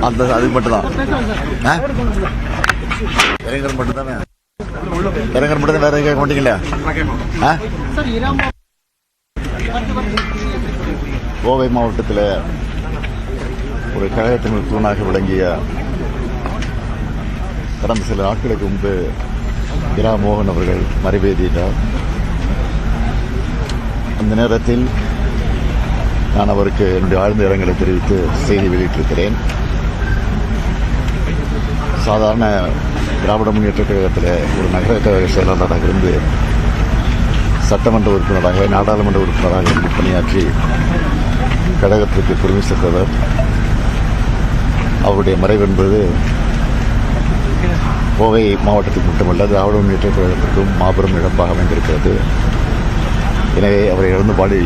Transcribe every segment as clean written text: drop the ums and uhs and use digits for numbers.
அந்த அதுக்கு மட்டும்தான் இளைஞர் மட்டும்தானே இளைஞர் மட்டும் வேற கேட்க மாட்டீங்களா? கோவை மாவட்டத்தில் ஒரு கழகத்தின் தூணாக விளங்கிய கடந்த சில நாட்களுக்கு முன்பு இரா மோகன் அவர்கள் மறைவேறினார். அந்த நேரத்தில் நான் அவருக்கு என்னுடைய ஆழ்ந்த இரங்கலை தெரிவித்து செய்தி வெளியிட்டிருக்கிறேன். சாதாரண திராவிட முன்னேற்ற கழகத்தில் ஒரு நகர கழக செயலாளராக இருந்து சட்டமன்ற உறுப்பினராக நாடாளுமன்ற உறுப்பினராக இருந்து பணியாற்றி கழகத்திற்கு பெருமை சேர்த்தவர். அவருடைய மறைவு என்பது கோவை மாவட்டத்துக்கு மட்டுமல்ல திராவிட முன்னேற்ற கழகத்திற்கும் மாபெரும் இழப்பாக அமைந்திருக்கிறது. எனவே அவரை இழந்து பாடி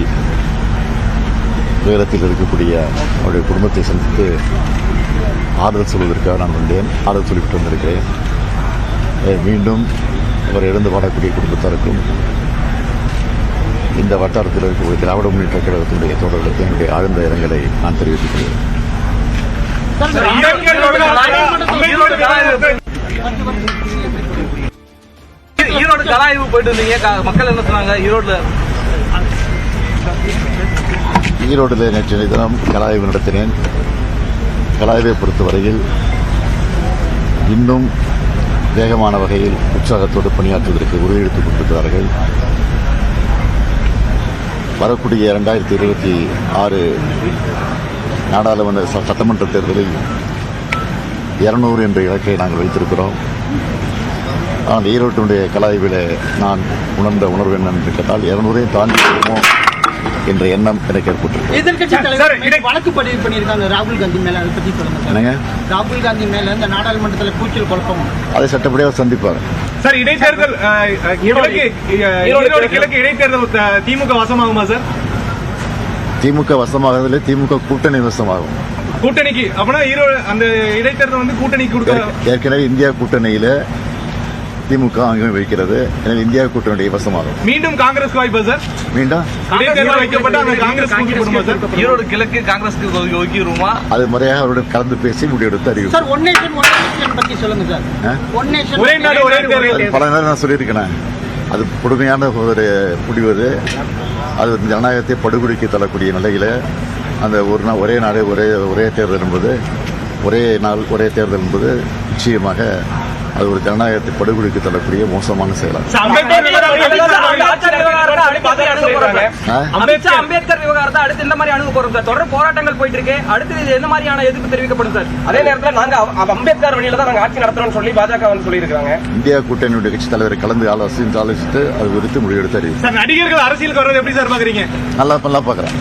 துயரத்தில் இருக்கக்கூடிய அவருடைய குடும்பத்தை சந்தித்து ஆறுதல் சொல்வதற்காக நான் வந்தேன். ஆறுதல் சொல்லிவிட்டு வந்திருக்கிறேன். மீண்டும் அவர் இழந்து பாடக்கூடிய குடும்பத்தாருக்கும் இந்த வட்டாரத்தில் இருக்கக்கூடிய திராவிட முன்னேற்ற கழகத்தினுடைய தோழர்களுக்கு என்னுடைய ஆழ்ந்த இரங்கலை நான் தெரிவித்துக்கிறேன். ஈரோடு கலாய்வு போயிட்டு இருந்தீங்க, மக்கள் என்ன சொன்னாங்க? ஈரோடுல நேற்று தினம் கலாய்வு நடத்தினேன். கலாய்வை பொறுத்தவரையில் இன்னும் வேகமான வகையில் உற்சாகத்தோடு பணியாற்றுவதற்கு உறுதியெடுத்துக் கொண்டிருக்கிறார்கள். வரக்கூடிய 2026 நாடாளுமன்ற சட்டமன்ற தேர்தலில் 200 என்ற இலக்கை நாங்கள் வைத்திருக்கிறோம். ஆனால் ஈரோட்டினுடைய கலாய்வில் நான் உணர்ந்த உணர்வு என்னென்று கேட்டால் 200ஐயும் தாண்டி வருமோ என்ற எண்ணம் எனக்கு ஏற்பட்டிருக்கு. வழக்கு பதிவு பண்ணியிருக்காங்க ராகுல் காந்தி மேல, அதை பற்றி சொல்லுங்க. என்னங்க ராகுல் காந்தி மேல இந்த நாடாளுமன்றத்தில் கூச்சல் குழப்பம், அதை சட்டப்படியாக சந்திப்பார். சார், இடைத்தேர்தல் கிழக்கு இடைத்தேர்தல் திமுக வசமாகுமா சார்? திமுக வசமாகதில்லை, திமுக கூட்டணி வசமாகும். கூட்டணிக்கு அப்படின்னா ஈரோடு அந்த இடைத்தேர்தல் வந்து கூட்டணிக்கு கொடுக்க ஏற்கனவே இந்தியா கூட்டணியில திமுக அங்கம் வைக்கிறது. எனவே இந்தியா கூட்டணியுடைய வசமாகும். மீண்டும் காங்கிரஸ் வாய்ப்பா சார்? மீண்டும் இடைத்தேர்தல் வைக்கப்பட்ட காங்கிரஸ் ஈரோடு கிழக்கு காங்கிரஸுக்கு ஒதுக்கிடுவோமா? அது முறையாக அவருடன் கலந்து பேசி முடிவெடுத்து அறிவிக்கும். பல நேரம் நான் சொல்லியிருக்கேன். அது கொடுமையான ஒரு முடிவு. அது ஜனநாயகத்தை படுகொலைக்கு தள்ளக்கூடிய நிலையில் அந்த ஒரே நாடு ஒரே தேர்தல் என்பது ஒரே நாள் ஒரே தேர்தல் என்பது நிச்சயமாக அது ஒரு ஜனநாயகத்தை படுகொலைக்கு தள்ளக்கூடிய மோசமான செயலாகும். அம்பேத்கர் விவகாரத்தை அடுத்து இந்த மாதிரி அணுக போறோம் சார். தொடர் போராட்டங்கள் போயிட்டு இருக்கு. அடுத்து எந்த மாதிரியான எதிர்ப்பு தெரிவிக்கப்படும் சார்? அதே நேரத்தில் நாங்க அம்பேத்கர் வழியில தான் நாங்க ஆட்சி நடத்துறோம் சொல்லி பாஜக சொல்லி இருக்காங்க. இந்தியா கூட்டணியுடைய கட்சி தலைவரை கலந்து ஆலோசித்து அது குறித்து முடிவெடுத்து அறிவித்தார். நடிகர்கள் அரசியலுக்கு வர்றது எப்படி சார் பாக்குறீங்க? நல்லா பாக்குறேன்.